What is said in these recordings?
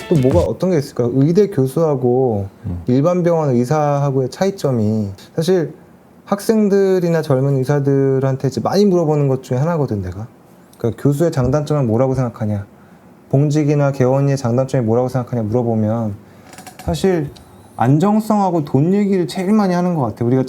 또 뭐가 어떤 게 있을까? 의대 교수하고 일반 병원 의사하고의 차이점이 사실 학생들이나 젊은 의사들한테 이제 많이 물어보는 것 중에 하나거든, 내가. 그러니까 교수의 장단점은 뭐라고 생각하냐? 봉직이나 개원이의 장단점이 뭐라고 생각하냐 물어보면 사실 안정성하고 돈 얘기를 제일 많이 하는 것 같아. 우리가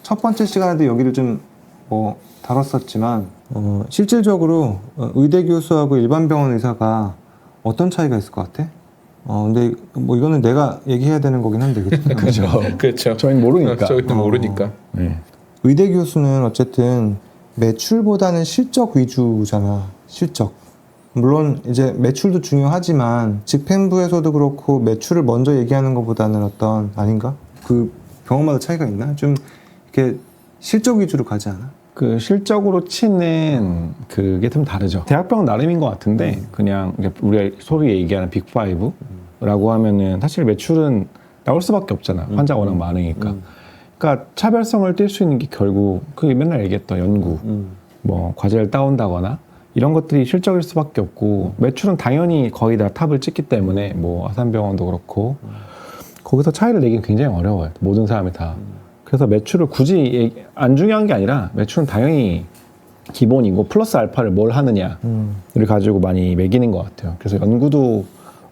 첫 번째 시간에도 여기를 좀 다뤘었지만 실질적으로 의대 교수하고 일반 병원 의사가 어떤 차이가 있을 것 같아? 근데 뭐 이거는 내가 얘기해야 되는 거긴 한데 그렇죠? 그렇죠. 저희는 모르니까. 저희는 모르니까. 네. 의대 교수는 어쨌든 매출보다는 실적 위주잖아. 실적. 물론 이제 매출도 중요하지만 집행부에서도 그렇고 매출을 먼저 얘기하는 것보다는 어떤 아닌가? 그 병원마다 차이가 있나? 좀 이렇게 실적 위주로 가지 않아? 그 실적으로 치는 그게 좀 다르죠. 대학병원 나름인 것 같은데 그냥 우리가 소위 얘기하는 빅5라고 하면은 사실 매출은 나올 수밖에 없잖아. 환자가 워낙 많으니까. 그러니까 차별성을 띨 수 있는 게 결국 그게 맨날 얘기했던 연구, 뭐 과제를 따온다거나 이런 것들이 실적일 수밖에 없고 매출은 당연히 거의 다 탑을 찍기 때문에 뭐 아산병원도 그렇고 거기서 차이를 내기는 굉장히 어려워요. 모든 사람이 다. 그래서 매출을 굳이 안 중요한 게 아니라 매출은 당연히 기본이고 플러스 알파를 뭘 하느냐를 가지고 많이 매기는 것 같아요. 그래서 연구도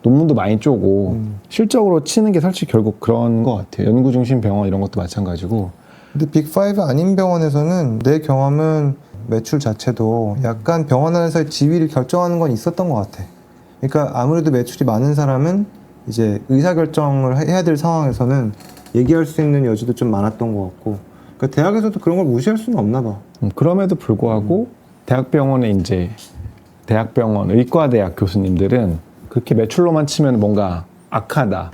논문도 많이 쪼고 실적으로 치는 게 사실 결국 그런 것 같아요. 연구 중심 병원 이런 것도 마찬가지고. 근데 빅5 아닌 병원에서는 내 경험은 매출 자체도 약간 병원 안에서의 지위를 결정하는 건 있었던 것 같아. 그러니까 아무래도 매출이 많은 사람은 이제 의사결정을 해야 될 상황에서는 얘기할 수 있는 여지도 좀 많았던 것 같고, 그러니까 대학에서도 그런 걸 무시할 수는 없나 봐. 그럼에도 불구하고 대학병원에 이제 대학병원 의과대학 교수님들은 그렇게 매출로만 치면 뭔가 악하다,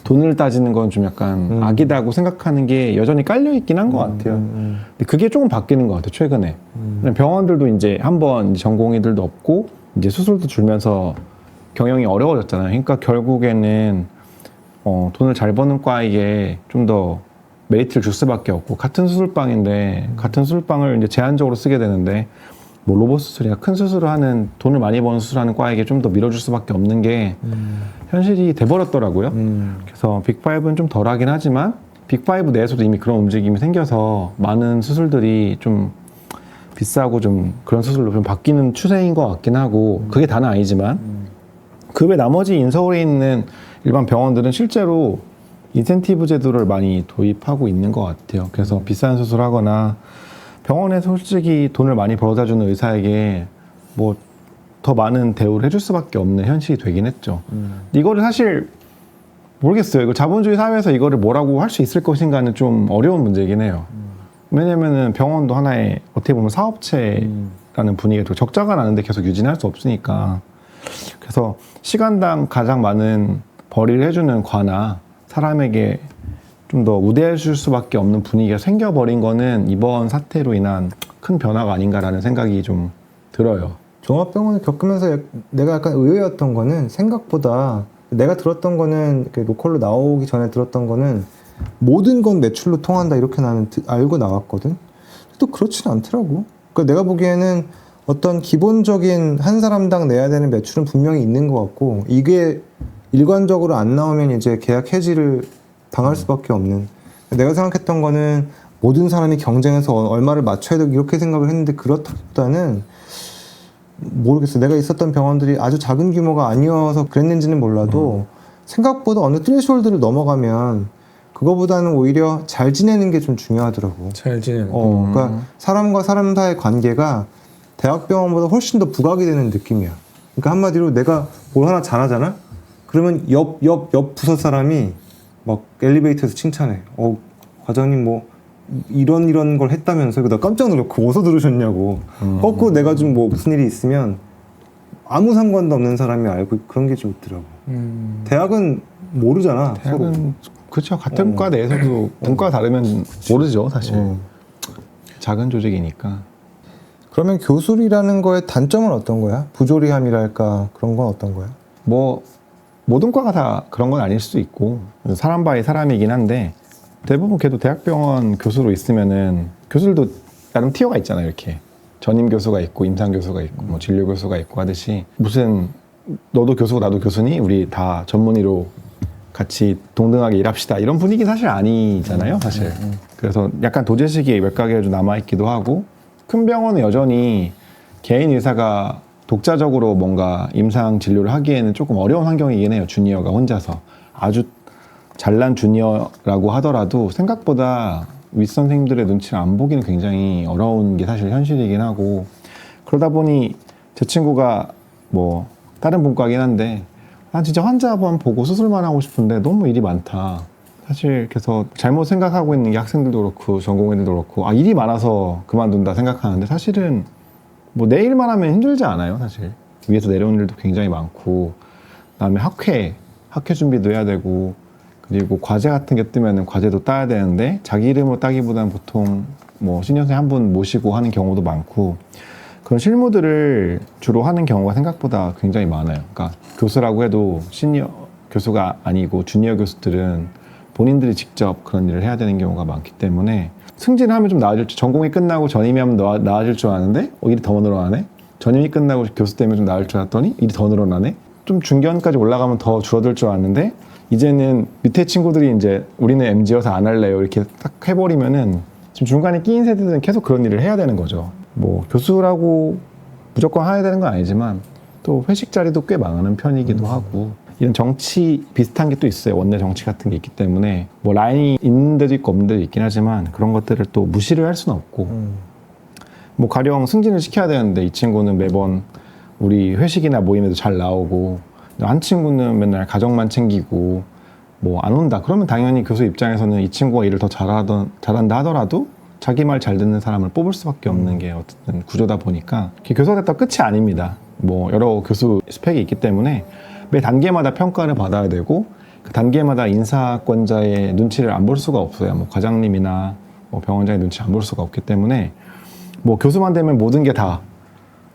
돈을 따지는 건 좀 약간 악이다고 생각하는 게 여전히 깔려 있긴 한 것 같아요. 근데 그게 조금 바뀌는 것 같아요, 최근에. 병원들도 이제 한번 전공의들도 없고 이제 수술도 줄면서 경영이 어려워졌잖아요. 그러니까 결국에는 돈을 잘 버는 과에게 좀 더 메리트를 줄 수밖에 없고, 같은 수술방인데 같은 수술방을 이제 제한적으로 쓰게 되는데 뭐 로봇 수술이나 큰 수술을 하는 돈을 많이 버는 수술하는 과에게 좀 더 밀어줄 수밖에 없는 게 현실이 돼버렸더라고요. 그래서 빅5는 좀 덜하긴 하지만 빅5 내에서도 이미 그런 움직임이 생겨서 많은 수술들이 좀 비싸고 좀 그런 수술로 좀 바뀌는 추세인 것 같긴 하고, 그게 다는 아니지만 그 외 나머지 인서울에 있는 일반 병원들은 실제로 인센티브 제도를 많이 도입하고 있는 것 같아요. 그래서 비싼 수술하거나 병원에서 솔직히 돈을 많이 벌어다 주는 의사에게 뭐 더 많은 대우를 해줄 수밖에 없는 현실이 되긴 했죠. 이거를 사실 모르겠어요. 이거 자본주의 사회에서 이거를 뭐라고 할 수 있을 것인가는 좀 어려운 문제이긴 해요. 왜냐면은 병원도 하나의 어떻게 보면 사업체라는 분위기가 적자가 나는데 계속 유지할 수 없으니까. 그래서 시간당 가장 많은 벌이를 해주는 과나 사람에게 좀 더 우대해 줄 수밖에 없는 분위기가 생겨버린 거는 이번 사태로 인한 큰 변화가 아닌가라는 생각이 좀 들어요. 종합병원을 겪으면서 내가 약간 의외였던 거는, 생각보다 내가 들었던 거는 로컬로 나오기 전에 들었던 거는 모든 건 매출로 통한다 이렇게 나는 알고 나왔거든. 또 그렇진 않더라고. 그러니까 내가 보기에는 어떤 기본적인 한 사람당 내야 되는 매출은 분명히 있는 것 같고, 이게 일관적으로 안 나오면 이제 계약 해지를 당할 수밖에 없는. 내가 생각했던 거는 모든 사람이 경쟁해서 얼마를 맞춰야 되고 이렇게 생각을 했는데, 그렇다기보다는 모르겠어. 내가 있었던 병원들이 아주 작은 규모가 아니어서 그랬는지는 몰라도 생각보다 어느 트레시홀드를 넘어가면 그거보다는 오히려 잘 지내는 게 좀 중요하더라고. 잘 지내는. 그러니까 사람과 사람 사이의 관계가 대학병원보다 훨씬 더 부각이 되는 느낌이야. 그러니까 한마디로 내가 뭘 하나 잘하잖아? 그러면 옆 부서 사람이 막 엘리베이터에서 칭찬해. 과장님 뭐 이런 걸 했다면서. 나 깜짝 놀랐고, 그거 어디서 들으셨냐고. 거꾸로 내가 좀 뭐 무슨 일이 있으면 아무 상관도 없는 사람이 알고, 그런 게 좀 있더라고. 대학은 모르잖아. 대학은 그렇죠. 같은 과 내에서도 분과가 다르면 모르죠, 사실. 작은 조직이니까. 그러면 교술이라는 거의 단점은 어떤 거야? 부조리함이랄까, 그런 건 어떤 거야? 뭐 모든 과가 다 그런 건 아닐 수도 있고, 사람 바이 사람이긴 한데, 대부분 걔도 대학병원 교수로 있으면은 교수들도 나름 티어가 있잖아요. 이렇게 전임 교수가 있고 임상 교수가 있고 뭐 진료 교수가 있고 하듯이, 무슨 너도 교수고 나도 교수니 우리 다 전문의로 같이 동등하게 일합시다 이런 분위기 사실 아니잖아요 사실. 그래서 약간 도제식이 몇 가게에 좀 남아있기도 하고 큰 병원은 여전히 개인 의사가 독자적으로 뭔가 임상 진료를 하기에는 조금 어려운 환경이긴 해요. 주니어가 혼자서. 아주 잘난 주니어라고 하더라도 생각보다 윗선생님들의 눈치를 안 보기는 굉장히 어려운 게 사실 현실이긴 하고 그러다 보니 제 친구가 뭐 다른 분과긴 한데 난 진짜 환자만 보고 수술만 하고 싶은데 너무 일이 많다. 사실 그래서 잘못 생각하고 있는 게 학생들도 그렇고 전공의들도 그렇고 아 일이 많아서 그만둔다 생각하는데 사실은 뭐 내 일만 하면 힘들지 않아요 사실. 위에서 내려오는 일도 굉장히 많고 그다음에 학회 준비도 해야 되고 그리고 과제 같은 게 뜨면은 과제도 따야 되는데 자기 이름으로 따기보다는 보통 뭐 신입생 한 분 모시고 하는 경우도 많고 그런 실무들을 주로 하는 경우가 생각보다 굉장히 많아요. 그러니까 교수라고 해도 시니어 교수가 아니고 주니어 교수들은 본인들이 직접 그런 일을 해야 되는 경우가 많기 때문에 승진하면 좀 나아질 줄 전공이 끝나고 전임이 하면 나아질 줄 아는데 일이 더 늘어나네. 전임이 끝나고 교수 때문에 좀 나을 줄 알았더니 일이 더 늘어나네. 좀 중견까지 올라가면 더 줄어들 줄 알았는데 이제는 밑에 친구들이 이제 우리는 MG여서 안 할래요 이렇게 딱 해버리면은 지금 중간에 끼인 세대들은 계속 그런 일을 해야 되는 거죠. 뭐 교수라고 무조건 해야 되는 건 아니지만 또 회식 자리도 꽤 많은 편이기도 하고 이런 정치 비슷한 게 또 있어요. 원내 정치 같은 게 있기 때문에 뭐 라인이 있는 데도 있고 없는 데도 있긴 하지만 그런 것들을 또 무시를 할 수는 없고 뭐 가령 승진을 시켜야 되는데 이 친구는 매번 우리 회식이나 모임에도 잘 나오고 한 친구는 맨날 가정만 챙기고 뭐 안 온다 그러면 당연히 교수 입장에서는 이 친구가 일을 더 잘한다 하더라도 자기 말 잘 듣는 사람을 뽑을 수밖에 없는 게 어쨌든 구조다 보니까 교수가 됐다 끝이 아닙니다. 뭐 여러 교수 스펙이 있기 때문에 매 단계마다 평가를 받아야 되고 그 단계마다 인사권자의 눈치를 안 볼 수가 없어요. 뭐 과장님이나 뭐 병원장의 눈치를 안 볼 수가 없기 때문에 뭐 교수만 되면 모든 게 다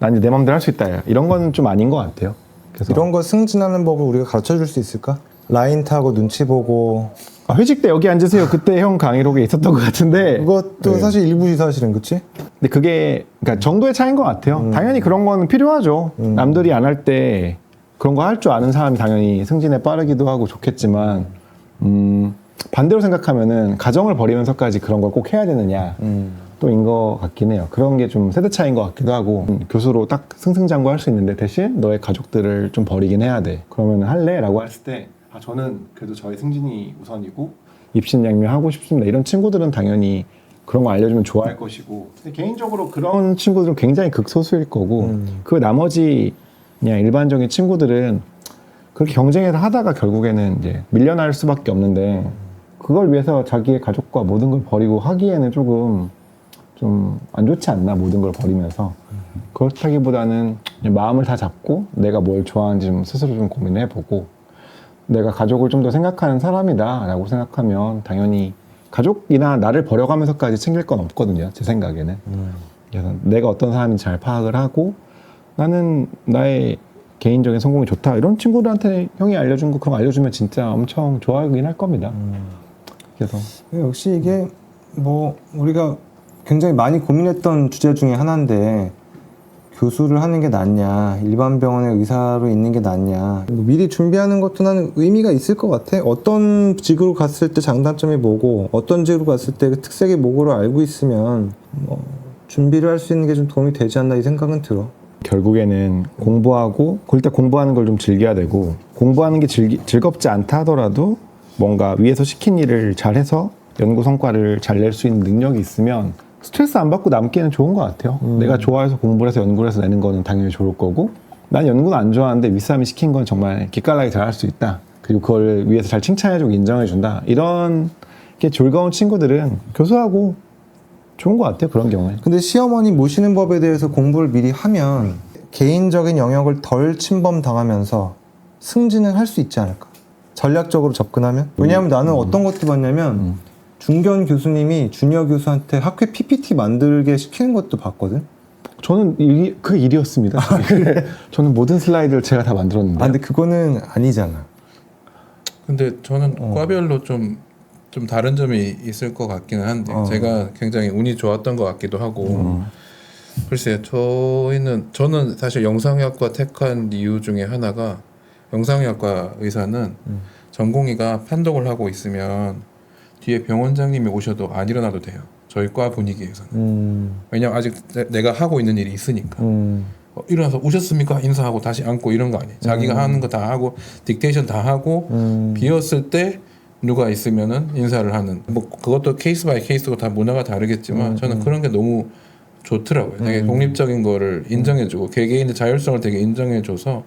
난 이제 내 맘대로 할 수 있다 이런 건 좀 아닌 것 같아요. 그래서 이런 거 승진하는 법을 우리가 가르쳐 줄 수 있을까? 라인 타고 눈치 보고 회식 때 여기 앉으세요. 그때 형 강의록에 있었던 것 같은데 그것도 네. 사실 일부지 사실은 그치? 근데 그게 그러니까 정도의 차이인 것 같아요. 당연히 그런 건 필요하죠. 남들이 안 할 때 그런 거 할 줄 아는 사람이 당연히 승진에 빠르기도 하고 좋겠지만 반대로 생각하면은 가정을 버리면서까지 그런 걸 꼭 해야 되느냐 또인 것 같긴 해요. 그런 게 좀 세대 차이인 것 같기도 하고 교수로 딱 승승장구할 수 있는데 대신 너의 가족들을 좀 버리긴 해야 돼. 그러면 할래? 라고 했을 때 아, 저는 그래도 저희 승진이 우선이고 입신양명하고 싶습니다. 이런 친구들은 당연히 그런 거 알려주면 좋아할 것이고 근데 개인적으로 그런 친구들은 굉장히 극소수일 거고 그 나머지 그냥 일반적인 친구들은 그렇게 경쟁해서 하다가 결국에는 이제 밀려날 수밖에 없는데 그걸 위해서 자기의 가족과 모든 걸 버리고 하기에는 조금 좀 안 좋지 않나 모든 걸 버리면서 그렇다기보다는 마음을 다 잡고 내가 뭘 좋아하는지 좀 스스로 좀 고민해보고 내가 가족을 좀 더 생각하는 사람이다 라고 생각하면 당연히 가족이나 나를 버려가면서까지 챙길 건 없거든요 제 생각에는 그래서 내가 어떤 사람인지 잘 파악을 하고 나는 나의 개인적인 성공이 좋다 이런 친구들한테 형이 알려준 거 그런 거 알려주면 진짜 엄청 좋아하긴 할 겁니다 그래서 역시 이게 뭐 우리가 굉장히 많이 고민했던 주제 중에 하나인데 교수를 하는 게 낫냐 일반 병원의 의사로 있는 게 낫냐 뭐 미리 준비하는 것도 나는 의미가 있을 것 같아. 어떤 직으로 갔을 때 장단점이 뭐고 어떤 직으로 갔을 때 그 특색이 뭐고를 알고 있으면 뭐 준비를 할 수 있는 게 좀 도움이 되지 않나 이 생각은 들어. 결국에는 공부하고 그럴 때 공부하는 걸 좀 즐겨야 되고 공부하는 게 즐겁지 않다 하더라도 뭔가 위에서 시킨 일을 잘해서 연구 성과를 잘 낼 수 있는 능력이 있으면 스트레스 안 받고 남기에는 좋은 것 같아요. 내가 좋아해서 공부를 해서 연구를 해서 내는 거는 당연히 좋을 거고 난 연구는 안 좋아하는데 윗사람이 시킨 건 정말 기깔나게 잘할 수 있다. 그리고 그걸 위해서 잘 칭찬해주고 인정해준다. 이런 게 즐거운 친구들은 교수하고 좋은 것 같아요. 그런 경우에. 근데 시어머니 모시는 법에 대해서 공부를 미리 하면 개인적인 영역을 덜 침범당하면서 승진을 할 수 있지 않을까? 전략적으로 접근하면? 왜냐하면 나는 어떤 것도 봤냐면 중견 교수님이 주니어 교수한테 학회 PPT 만들게 시키는 것도 봤거든? 저는 그게 일이었습니다. 저는 모든 슬라이드를 제가 다 만들었는데. 아, 근데 그거는 아니잖아. 근데 저는 과별로 좀 다른 점이 있을 것 같기는 한데 제가 굉장히 운이 좋았던 것 같기도 하고 글쎄요, 저는 사실 영상의학과 택한 이유 중에 하나가 영상의학과 의사는 전공의가 판독을 하고 있으면 뒤에 병원장님이 오셔도 안 일어나도 돼요. 저희 과 분위기에서는. 왜냐면 아직 내가 하고 있는 일이 있으니까. 일어나서 오셨습니까? 인사하고 다시 앉고 이런 거 아니에요. 자기가 하는 거 다 하고 딕테이션 다 하고 비었을 때 누가 있으면은 인사를 하는. 뭐 그것도 케이스 바이 케이스고 다 문화가 다르겠지만 저는 그런 게 너무 좋더라고요. 되게 독립적인 거를 인정해주고 개개인의 자율성을 되게 인정해줘서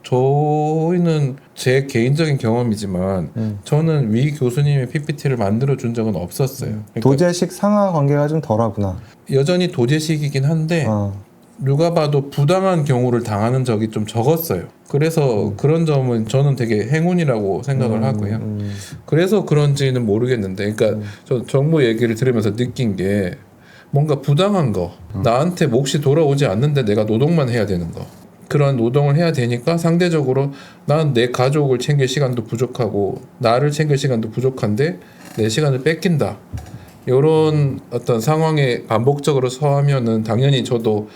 저희는 제 개인적인 경험이지만 저는 위 교수님의 PPT를 만들어준 적은 없었어요. 그러니까 도제식 상하 관계가 좀 덜하구나. 여전히 도제식이긴 한데 누가 봐도 부당한 경우를 당하는 적이 좀 적었어요. 그래서 그런 점은 저는 되게 행운이라고 생각을 하고요. 그래서 그런지는 모르겠는데, 그러니까 저 정부 얘기를 들으면서 느낀 게 뭔가 부당한 거, 나한테 몫이 돌아오지 않는데 내가 노동만 해야 되는 거, 그런 노동을 해야 되니까 상대적으로 난 내 가족을 챙길 시간도 부족하고 나를 챙길 시간도 부족한데 내 시간을 뺏긴다. 이런 어떤 상황에 반복적으로 서하면은 당연히 저도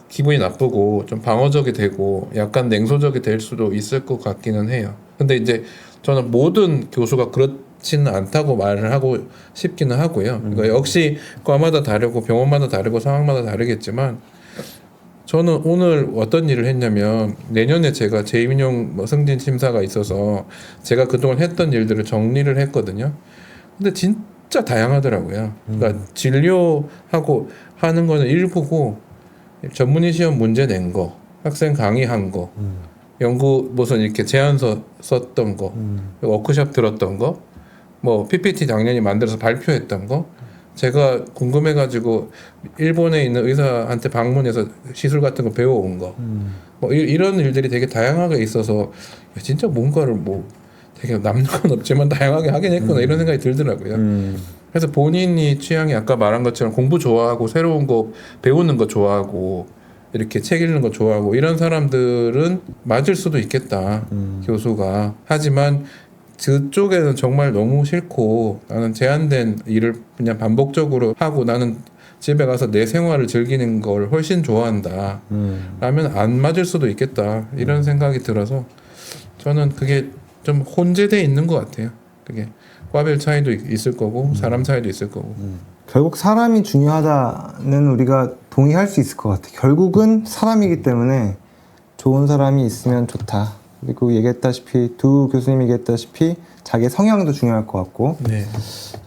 기분이 나쁘고 좀 방어적이 되고 약간 냉소적이 될 수도 있을 것 같기는 해요. 근데 이제 저는 모든 교수가 그렇지는 않다고 말을 하고 싶기는 하고요. 그러니까 역시 과마다 다르고 병원마다 다르고 상황마다 다르겠지만 저는 오늘 어떤 일을 했냐면 내년에 제가 재임용 승진 심사가 있어서 제가 그동안 했던 일들을 정리를 했거든요. 근데 진짜 다양하더라고요. 그러니까 진료하고 하는 거는 일부고 전문의 시험 문제 낸 거, 학생 강의한 거, 연구 무슨 이렇게 제안서 썼던 거, 워크숍 들었던 거, 뭐 PPT 작년에 만들어서 발표했던 거, 제가 궁금해가지고 일본에 있는 의사한테 방문해서 시술 같은 거 배워온 거, 뭐 이런 일들이 되게 다양하게 있어서 진짜 뭔가를 뭐 되게 남는 건 없지만 다양하게 하긴 했구나 이런 생각이 들더라고요. 그래서 본인이 취향이 아까 말한 것처럼 공부 좋아하고 새로운 거 배우는 거 좋아하고 이렇게 책 읽는 거 좋아하고 이런 사람들은 맞을 수도 있겠다 교수가. 하지만 그쪽에는 정말 너무 싫고 나는 제한된 일을 그냥 반복적으로 하고 나는 집에 가서 내 생활을 즐기는 걸 훨씬 좋아한다 라면 안 맞을 수도 있겠다 이런 생각이 들어서 저는 그게 좀 혼재돼 있는 것 같아요. 그게 과별 차이도 있을 거고 사람 차이도 있을 거고. 결국 사람이 중요하다는 우리가 동의할 수 있을 것 같아. 결국은 사람이기 때문에 좋은 사람이 있으면 좋다. 그리고 얘기했다시피 두 교수님이 얘기했다시피 자기의 성향도 중요할 것 같고. 네.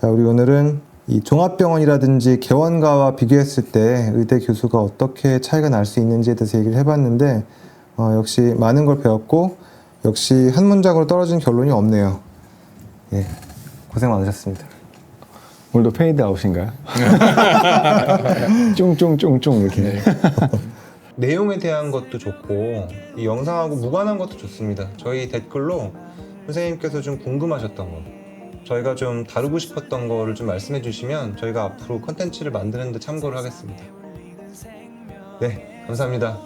자, 우리 오늘은 이 종합병원이라든지 개원가와 비교했을 때 의대 교수가 어떻게 차이가 날 수 있는지에 대해서 얘기를 해봤는데 역시 많은 걸 배웠고 역시 한 문장으로 떨어진 결론이 없네요. 예, 고생 많으셨습니다. 오늘도 페이드 아웃인가요? 쫑쫑쫑쫑 이렇게. 네. 내용에 대한 것도 좋고 이 영상하고 무관한 것도 좋습니다. 저희 댓글로 선생님께서 좀 궁금하셨던 거, 저희가 좀 다루고 싶었던 거를 좀 말씀해 주시면 저희가 앞으로 컨텐츠를 만드는 데 참고를 하겠습니다. 네, 감사합니다.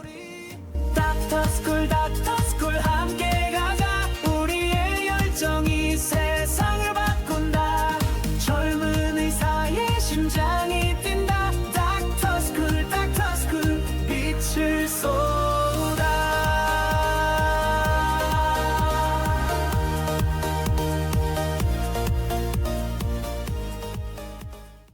Doctor School, Doctor